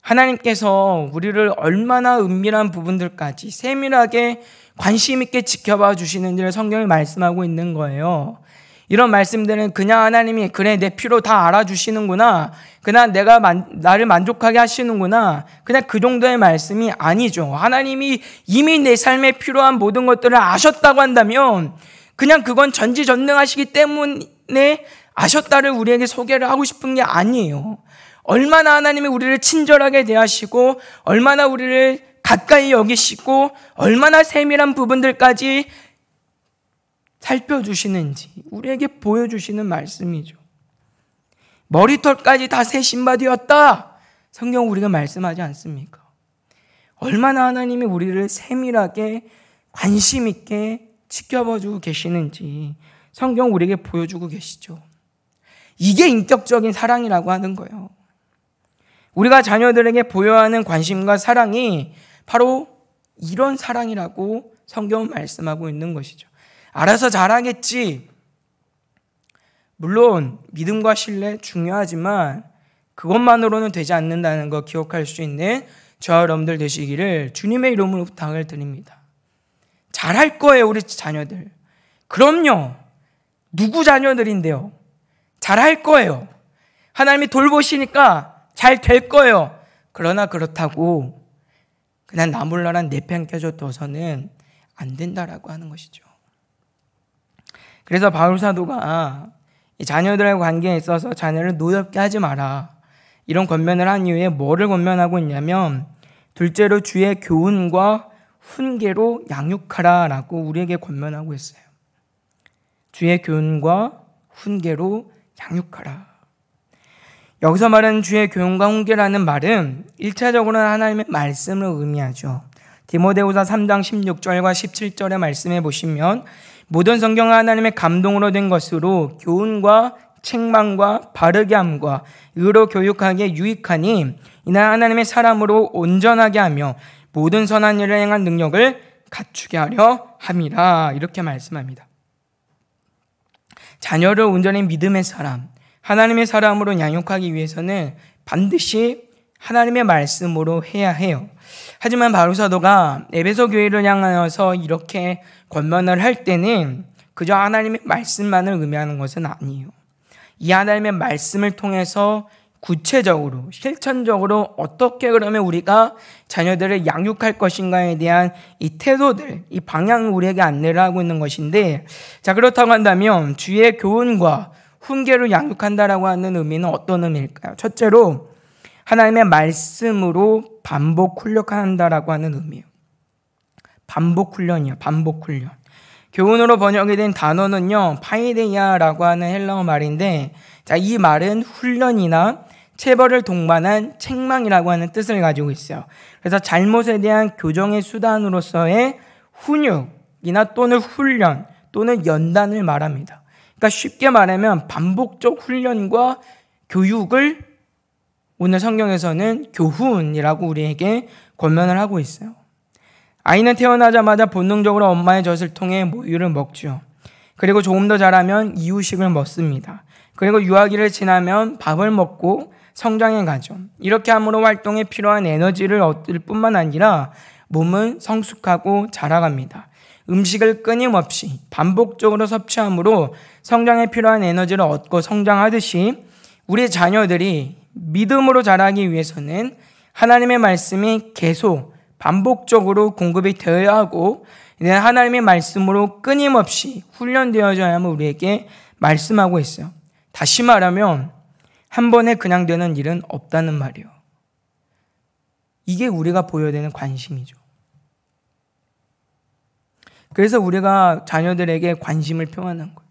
하나님께서 우리를 얼마나 은밀한 부분들까지 세밀하게 관심 있게 지켜봐 주시는지를 성경이 말씀하고 있는 거예요. 이런 말씀들은 그냥 하나님이 그래 내 필요 다 알아주시는구나, 그냥 나를 만족하게 하시는구나, 그냥 그 정도의 말씀이 아니죠. 하나님이 이미 내 삶에 필요한 모든 것들을 아셨다고 한다면 그냥 그건 전지전능하시기 때문에 아셨다를 우리에게 소개를 하고 싶은 게 아니에요. 얼마나 하나님이 우리를 친절하게 대하시고 얼마나 우리를 가까이 여기시고 얼마나 세밀한 부분들까지 살펴주시는지 우리에게 보여주시는 말씀이죠. 머리털까지 다 새 신바 되었다. 성경 우리가 말씀하지 않습니까? 얼마나 하나님이 우리를 세밀하게 관심 있게 지켜봐주고 계시는지 성경 우리에게 보여주고 계시죠. 이게 인격적인 사랑이라고 하는 거예요. 우리가 자녀들에게 보여야 하는 관심과 사랑이 바로 이런 사랑이라고 성경은 말씀하고 있는 것이죠. 알아서 잘하겠지. 물론 믿음과 신뢰 중요하지만 그것만으로는 되지 않는다는 거 기억할 수 있는 저와 여러분들 되시기를 주님의 이름으로 부탁을 드립니다. 잘할 거예요, 우리 자녀들. 그럼요. 누구 자녀들인데요. 잘할 거예요. 하나님이 돌보시니까 잘 될 거예요. 그러나 그렇다고 그냥 나 몰라란 내팽 껴줘둬서는 안 된다라고 하는 것이죠. 그래서 바울 사도가 자녀들의 관계에 있어서 자녀를 노엽게 하지 마라, 이런 권면을 한 이후에 뭐를 권면하고 있냐면 둘째로 주의 교훈과 훈계로 양육하라 라고 우리에게 권면하고 있어요. 주의 교훈과 훈계로 양육하라. 여기서 말하는 주의 교훈과 훈계라는 말은 1차적으로는 하나님의 말씀을 의미하죠. 디모데후서 3장 16절과 17절의 말씀에 보시면 모든 성경은 하나님의 감동으로 된 것으로 교훈과 책망과 바르게 함과 의로 교육하기에 유익하니 이는 하나님의 사람으로 온전하게 하며 모든 선한 일을 행한 능력을 갖추게 하려 함이라, 이렇게 말씀합니다. 자녀를 온전히 믿음의 사람, 하나님의 사람으로 양육하기 위해서는 반드시 하나님의 말씀으로 해야 해요. 하지만 바울 사도가 에베소 교회를 향하여서 이렇게 권면을 할 때는 그저 하나님의 말씀만을 의미하는 것은 아니에요. 이 하나님의 말씀을 통해서 구체적으로 실천적으로 어떻게 그러면 우리가 자녀들을 양육할 것인가에 대한 이 태도들, 이 방향을 우리에게 안내를 하고 있는 것인데, 자, 그렇다고 한다면 주의 교훈과 훈계로 양육한다라고 하는 의미는 어떤 의미일까요? 첫째로 하나님의 말씀으로 반복 훈련한다라고 하는 의미예요. 반복 훈련이요. 반복 훈련. 교훈으로 번역이 된 단어는요, 파이데이아라고 하는 헬라어 말인데, 자, 이 말은 훈련이나 체벌을 동반한 책망이라고 하는 뜻을 가지고 있어요. 그래서 잘못에 대한 교정의 수단으로서의 훈육이나 또는 훈련 또는 연단을 말합니다. 그러니까 쉽게 말하면 반복적 훈련과 교육을 오늘 성경에서는 교훈이라고 우리에게 권면을 하고 있어요. 아이는 태어나자마자 본능적으로 엄마의 젖을 통해 모유를 먹죠. 그리고 조금 더 자라면 이유식을 먹습니다. 그리고 유아기를 지나면 밥을 먹고 성장해 가죠. 이렇게 함으로 활동에 필요한 에너지를 얻을 뿐만 아니라 몸은 성숙하고 자라갑니다. 음식을 끊임없이 반복적으로 섭취함으로 성장에 필요한 에너지를 얻고 성장하듯이 우리 자녀들이 믿음으로 자라기 위해서는 하나님의 말씀이 계속 반복적으로 공급이 되어야 하고 하나님의 말씀으로 끊임없이 훈련되어져야만 우리에게 말씀하고 있어요. 다시 말하면 한 번에 그냥 되는 일은 없다는 말이에요. 이게 우리가 보여야 되는 관심이죠. 그래서 우리가 자녀들에게 관심을 표하는 거예요.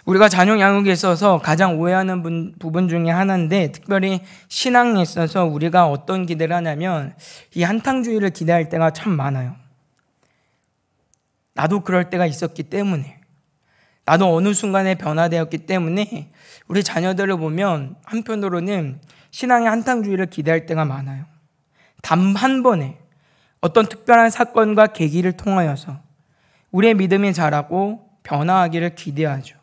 우리가 자녀 양육에 있어서 가장 오해하는 부분 중에 하나인데, 특별히 신앙에 있어서 우리가 어떤 기대를 하냐면 이 한탕주의를 기대할 때가 참 많아요. 나도 그럴 때가 있었기 때문에, 나도 어느 순간에 변화되었기 때문에 우리 자녀들을 보면 한편으로는 신앙의 한탕주의를 기대할 때가 많아요. 단 한 번에 어떤 특별한 사건과 계기를 통하여서 우리의 믿음이 자라고 변화하기를 기대하죠.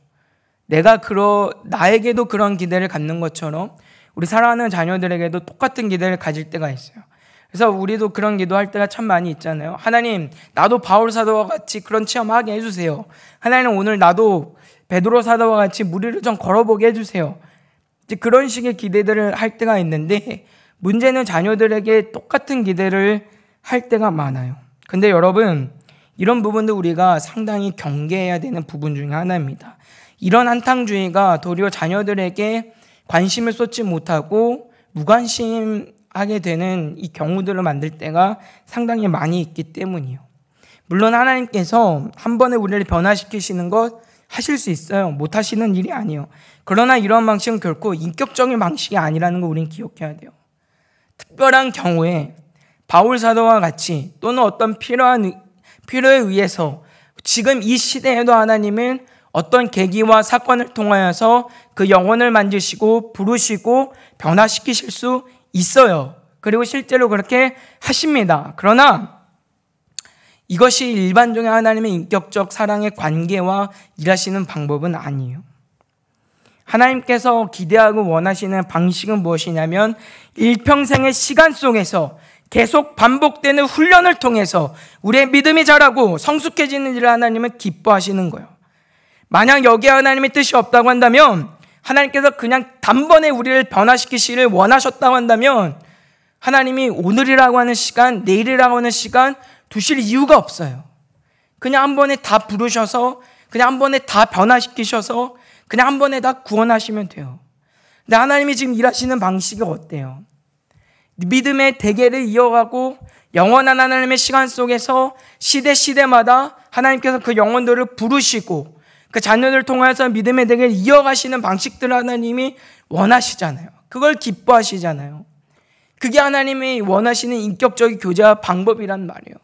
나에게도 그런 기대를 갖는 것처럼 우리 사랑하는 자녀들에게도 똑같은 기대를 가질 때가 있어요. 그래서 우리도 그런 기도할 때가 참 많이 있잖아요. 하나님, 나도 바울 사도와 같이 그런 체험하게 해주세요. 하나님, 오늘 나도 베드로 사도와 같이 무리를 좀 걸어보게 해주세요. 이제 그런 식의 기대들을 할 때가 있는데, 문제는 자녀들에게 똑같은 기대를 할 때가 많아요. 근데 여러분, 이런 부분도 우리가 상당히 경계해야 되는 부분 중에 하나입니다. 이런 한탕주의가 도리어 자녀들에게 관심을 쏟지 못하고 무관심 하게 되는 이 경우들을 만들 때가 상당히 많이 있기 때문이요. 물론 하나님께서 한 번에 우리를 변화시키시는 것 하실 수 있어요. 못 하시는 일이 아니에요. 그러나 이러한 방식은 결코 인격적인 방식이 아니라는 거 우리는 기억해야 돼요. 특별한 경우에 바울 사도와 같이 또는 어떤 필요에 의해서 지금 이 시대에도 하나님은 어떤 계기와 사건을 통하여서 그 영혼을 만지시고 부르시고 변화시키실 수 있어요. 그리고 실제로 그렇게 하십니다. 그러나 이것이 일반적인 하나님의 인격적 사랑의 관계와 일하시는 방법은 아니에요. 하나님께서 기대하고 원하시는 방식은 무엇이냐면 일평생의 시간 속에서 계속 반복되는 훈련을 통해서 우리의 믿음이 자라고 성숙해지는 일을 하나님은 기뻐하시는 거예요. 만약 여기에 하나님의 뜻이 없다고 한다면, 하나님께서 그냥 단번에 우리를 변화시키시기를 원하셨다고 한다면 하나님이 오늘이라고 하는 시간, 내일이라고 하는 시간 두실 이유가 없어요. 그냥 한 번에 다 부르셔서 그냥 한 번에 다 변화시키셔서 그냥 한 번에 다 구원하시면 돼요. 근데 하나님이 지금 일하시는 방식이 어때요? 믿음의 대계를 이어가고 영원한 하나님의 시간 속에서 시대마다 하나님께서 그 영혼들을 부르시고 그 자녀들을 통해서 믿음의 대계를 이어가시는 방식들을 하나님이 원하시잖아요. 그걸 기뻐하시잖아요. 그게 하나님이 원하시는 인격적인 교제와 방법이란 말이에요.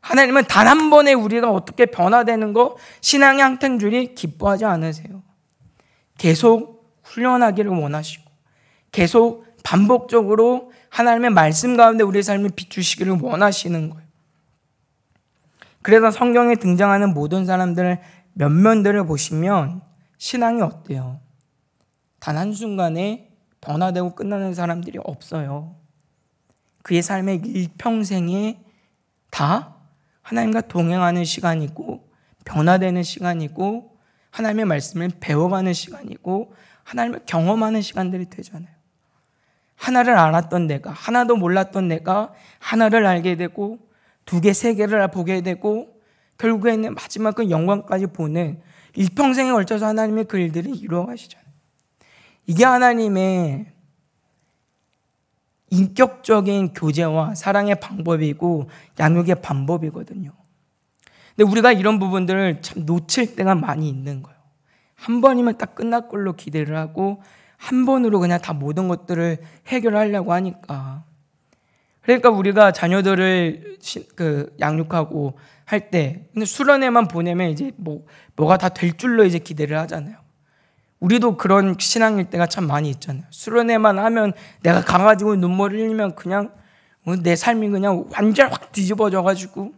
하나님은 단 한 번에 우리가 어떻게 변화되는 거 신앙의 한탕줄이 기뻐하지 않으세요. 계속 훈련하기를 원하시고 계속 반복적으로 하나님의 말씀 가운데 우리의 삶을 비추시기를 원하시는 거예요. 그래서 성경에 등장하는 모든 사람들의 면면들을 보시면 신앙이 어때요? 단 한순간에 변화되고 끝나는 사람들이 없어요. 그의 삶의 일평생에 다 하나님과 동행하는 시간이고 변화되는 시간이고 하나님의 말씀을 배워가는 시간이고 하나님을 경험하는 시간들이 되잖아요. 하나를 알았던 내가, 하나도 몰랐던 내가 하나를 알게 되고 두 개, 세 개를 보게 되고 결국에는 마지막 그 영광까지 보는 일평생에 걸쳐서 하나님의 그 일들을 이루어 가시잖아요. 이게 하나님의 인격적인 교제와 사랑의 방법이고 양육의 방법이거든요. 근데 우리가 이런 부분들을 참 놓칠 때가 많이 있는 거예요. 한 번이면 딱 끝날 걸로 기대를 하고 한 번으로 그냥 다 모든 것들을 해결하려고 하니까. 그러니까 우리가 자녀들을 양육하고 할 때 근데 수련회만 보내면 이제 뭐가 다 될 줄로 이제 기대를 하잖아요. 우리도 그런 신앙일 때가 참 많이 있잖아요. 수련회만 하면 내가 가가지고 눈물을 흘리면 그냥 내 삶이 그냥 완전 확 뒤집어져가지고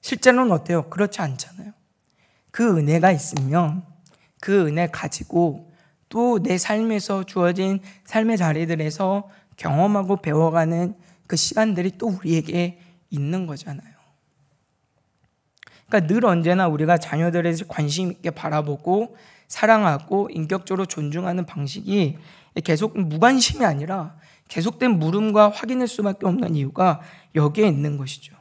실제로는 어때요? 그렇지 않잖아요. 그 은혜가 있으면 그 은혜 가지고 또 내 삶에서 주어진 삶의 자리들에서 경험하고 배워가는 그 시간들이 또 우리에게 있는 거잖아요. 그러니까 늘 언제나 우리가 자녀들에 대해서 관심 있게 바라보고 사랑하고 인격적으로 존중하는 방식이 계속 무관심이 아니라 계속된 물음과 확인일 수밖에 없는 이유가 여기에 있는 것이죠.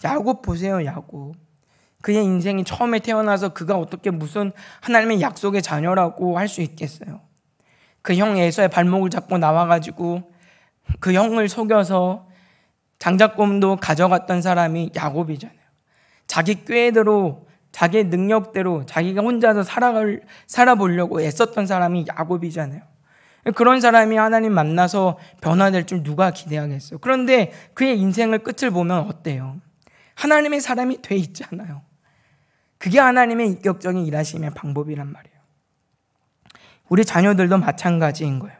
야곱 보세요. 야곱. 그의 인생이 처음에 태어나서 그가 어떻게 무슨 하나님의 약속의 자녀라고 할 수 있겠어요. 그 형 에서의 발목을 잡고 나와가지고 그 형을 속여서 장자권도 가져갔던 사람이 야곱이잖아요. 자기 꾀대로 자기의 능력대로 자기가 혼자서 살아보려고 애썼던 사람이 야곱이잖아요. 그런 사람이 하나님 만나서 변화될 줄 누가 기대하겠어요. 그런데 그의 인생을 끝을 보면 어때요? 하나님의 사람이 돼 있잖아요. 그게 하나님의 인격적인 일하심의 방법이란 말이에요. 우리 자녀들도 마찬가지인 거예요.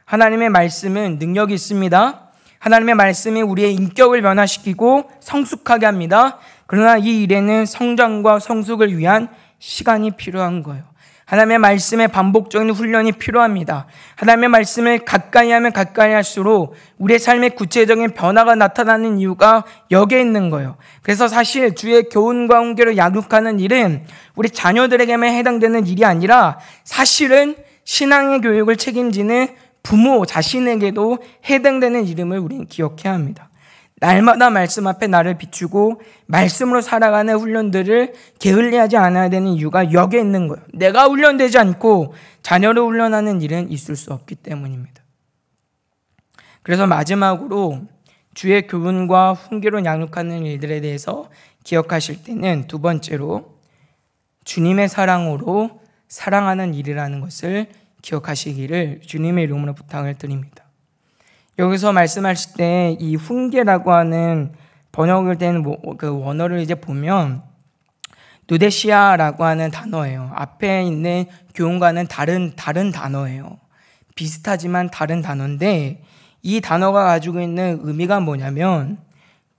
하나님의 말씀은 능력이 있습니다. 하나님의 말씀이 우리의 인격을 변화시키고 성숙하게 합니다. 그러나 이 일에는 성장과 성숙을 위한 시간이 필요한 거예요. 하나님의 말씀의 반복적인 훈련이 필요합니다. 하나님의 말씀을 가까이 하면 가까이 할수록 우리의 삶의 구체적인 변화가 나타나는 이유가 여기에 있는 거예요. 그래서 사실 주의 교훈과 훈계를 양육하는 일은 우리 자녀들에게만 해당되는 일이 아니라 사실은 신앙의 교육을 책임지는 부모 자신에게도 해당되는 이름을 우리는 기억해야 합니다. 날마다 말씀 앞에 나를 비추고 말씀으로 살아가는 훈련들을 게을리하지 않아야 되는 이유가 여기에 있는 거예요. 내가 훈련되지 않고 자녀를 훈련하는 일은 있을 수 없기 때문입니다. 그래서 마지막으로 주의 교훈과 훈계로 양육하는 일들에 대해서 기억하실 때는 두 번째로 주님의 사랑으로 사랑하는 일이라는 것을 기억하시기를 주님의 이름으로 부탁을 드립니다. 여기서 말씀하실 때 이 훈계라고 하는 번역을 된 그 원어를 이제 보면 누데시아라고 하는 단어예요. 앞에 있는 교훈과는 다른 단어예요. 비슷하지만 다른 단어인데 이 단어가 가지고 있는 의미가 뭐냐면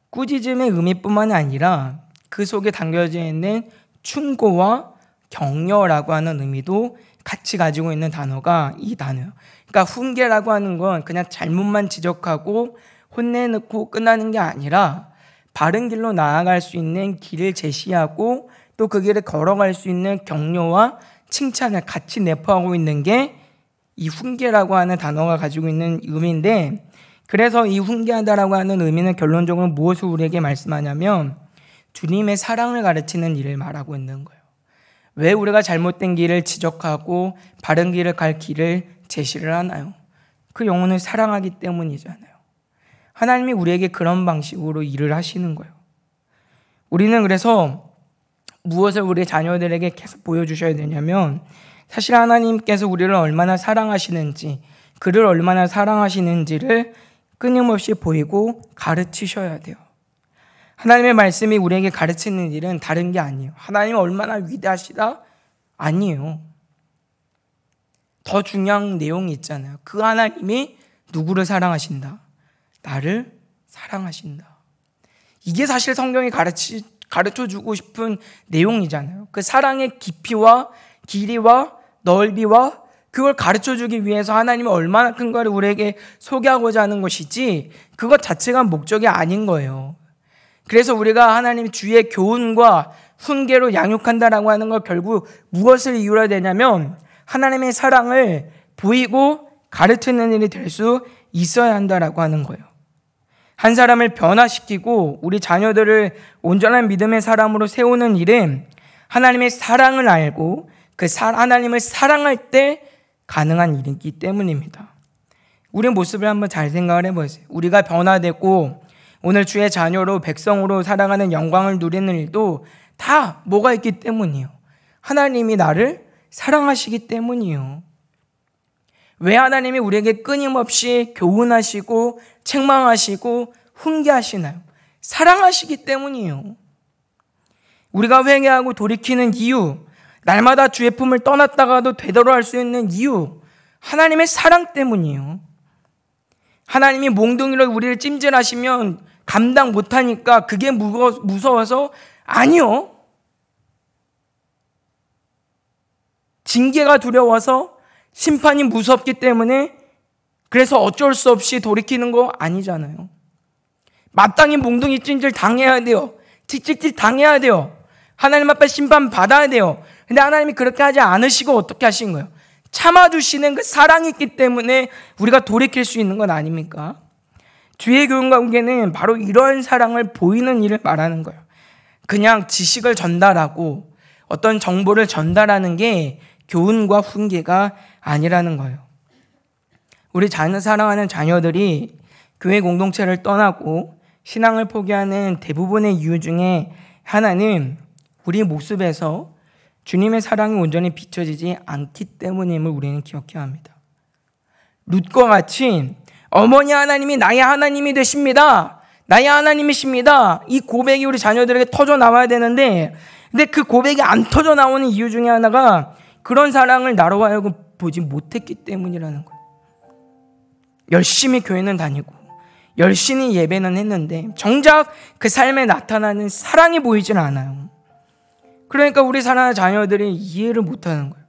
꾸짖음의 의미뿐만 아니라 그 속에 담겨져 있는 충고와 격려라고 하는 의미도 같이 가지고 있는 단어가 이 단어예요. 그러니까 훈계라고 하는 건 그냥 잘못만 지적하고 혼내놓고 끝나는 게 아니라 바른 길로 나아갈 수 있는 길을 제시하고 또 그 길을 걸어갈 수 있는 격려와 칭찬을 같이 내포하고 있는 게 이 훈계라고 하는 단어가 가지고 있는 의미인데, 그래서 이 훈계하다라고 하는 의미는 결론적으로 무엇을 우리에게 말씀하냐면 주님의 사랑을 가르치는 일을 말하고 있는 거예요. 왜 우리가 잘못된 길을 지적하고 바른 길을 갈 길을 제시를 하나요? 그 영혼을 사랑하기 때문이잖아요. 하나님이 우리에게 그런 방식으로 일을 하시는 거예요. 우리는 그래서 무엇을 우리 자녀들에게 계속 보여주셔야 되냐면 사실 하나님께서 우리를 얼마나 사랑하시는지, 그를 얼마나 사랑하시는지를 끊임없이 보이고 가르치셔야 돼요. 하나님의 말씀이 우리에게 가르치는 일은 다른 게 아니에요. 하나님은 얼마나 위대하시다? 아니에요. 더 중요한 내용이 있잖아요. 그 하나님이 누구를 사랑하신다? 나를 사랑하신다. 이게 사실 성경이 가르쳐주고 싶은 내용이잖아요. 그 사랑의 깊이와 길이와 넓이와 그걸 가르쳐주기 위해서 하나님이 얼마나 큰 거를 우리에게 소개하고자 하는 것이지 그것 자체가 목적이 아닌 거예요. 그래서 우리가 하나님이 주의 교훈과 훈계로 양육한다라고 하는 걸 결국 무엇을 이유로 되냐면 하나님의 사랑을 보이고 가르치는 일이 될 수 있어야 한다라고 하는 거예요. 한 사람을 변화시키고 우리 자녀들을 온전한 믿음의 사람으로 세우는 일은 하나님의 사랑을 알고 그 하나님을 사랑할 때 가능한 일이기 때문입니다. 우리 모습을 한번 잘 생각을 해보세요. 우리가 변화되고 오늘 주의 자녀로 백성으로 살아가는 영광을 누리는 일도 다 뭐가 있기 때문이에요. 하나님이 나를 사랑하시기 때문이에요. 왜 하나님이 우리에게 끊임없이 교훈하시고 책망하시고 훈계하시나요? 사랑하시기 때문이에요. 우리가 회개하고 돌이키는 이유, 날마다 주의 품을 떠났다가도 되돌아갈 수 있는 이유, 하나님의 사랑 때문이에요. 하나님이 몽둥이로 우리를 찜질하시면 감당 못하니까 그게 무서워서? 아니요. 징계가 두려워서, 심판이 무섭기 때문에, 그래서 어쩔 수 없이 돌이키는 거 아니잖아요. 마땅히 몽둥이 찜질 당해야 돼요. 틱틱틱 당해야 돼요. 하나님 앞에 심판 받아야 돼요. 근데 하나님이 그렇게 하지 않으시고 어떻게 하신 거예요? 참아주시는 그 사랑이 있기 때문에 우리가 돌이킬 수 있는 건 아닙니까? 주의 교훈과 훈계는 바로 이런 사랑을 보이는 일을 말하는 거예요. 그냥 지식을 전달하고 어떤 정보를 전달하는 게 교훈과 훈계가 아니라는 거예요. 우리 사랑하는 자녀들이 교회 공동체를 떠나고 신앙을 포기하는 대부분의 이유 중에 하나는 우리 모습에서 주님의 사랑이 온전히 비춰지지 않기 때문임을 우리는 기억해야 합니다. 룻과 같이 어머니 하나님이 나의 하나님이 되십니다. 나의 하나님이십니다. 이 고백이 우리 자녀들에게 터져 나와야 되는데, 근데 그 고백이 안 터져 나오는 이유 중에 하나가 그런 사랑을 나로 하여금 보지 못했기 때문이라는 거예요. 열심히 교회는 다니고 열심히 예배는 했는데 정작 그 삶에 나타나는 사랑이 보이질 않아요. 그러니까 우리 사랑하는 자녀들이 이해를 못하는 거예요.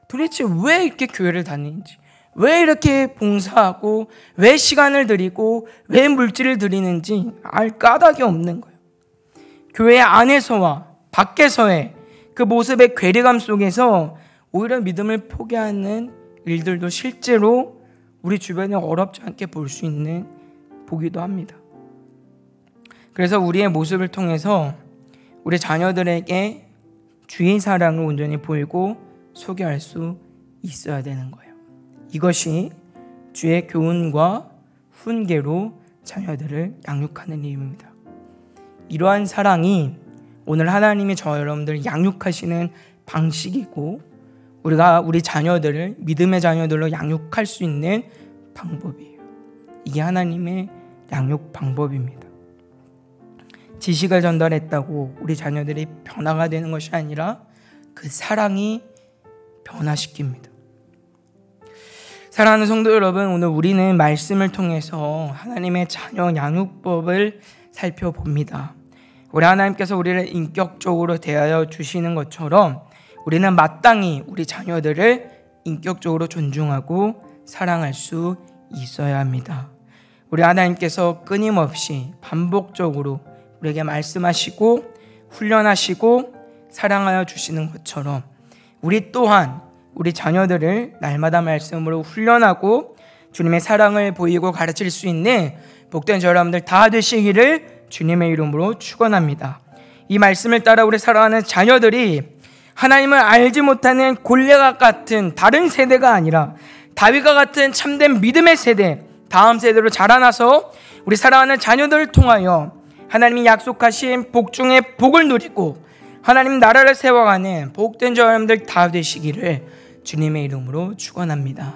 도대체 왜 이렇게 교회를 다니는지, 왜 이렇게 봉사하고, 왜 시간을 들이고, 왜 물질을 드리는지 알 까닭이 없는 거예요. 교회 안에서와 밖에서의 그 모습의 괴리감 속에서 오히려 믿음을 포기하는 일들도 실제로 우리 주변에 어렵지 않게 볼 수 있는 보기도 합니다. 그래서 우리의 모습을 통해서 우리 자녀들에게 주의 사랑을 온전히 보이고 소개할 수 있어야 되는 거예요. 이것이 주의 교훈과 훈계로 자녀들을 양육하는 일입니다. 이러한 사랑이 오늘 하나님이 저 여러분들 양육하시는 방식이고, 우리가 우리 자녀들을 믿음의 자녀들로 양육할 수 있는 방법이에요. 이게 하나님의 양육 방법입니다. 지식을 전달했다고 우리 자녀들이 변화가 되는 것이 아니라 그 사랑이 변화시킵니다. 사랑하는 성도 여러분, 오늘 우리는 말씀을 통해서 하나님의 자녀 양육법을 살펴봅니다. 우리 하나님께서 우리를 인격적으로 대하여 주시는 것처럼 우리는 마땅히 우리 자녀들을 인격적으로 존중하고 사랑할 수 있어야 합니다. 우리 하나님께서 끊임없이 반복적으로 우리에게 말씀하시고 훈련하시고 사랑하여 주시는 것처럼 우리 또한 우리 자녀들을 날마다 말씀으로 훈련하고 주님의 사랑을 보이고 가르칠 수 있는 복된 여러분들 다 되시기를 주님의 이름으로 축원합니다. 이 말씀을 따라 우리 사랑하는 자녀들이 하나님을 알지 못하는 골리앗 같은 다른 세대가 아니라 다윗과 같은 참된 믿음의 세대, 다음 세대로 자라나서 우리 사랑하는 자녀들을 통하여 하나님이 약속하신 복 중에 복을 누리고 하나님 나라를 세워가는 복된 여러분들 다 되시기를 주님의 이름으로 축원합니다.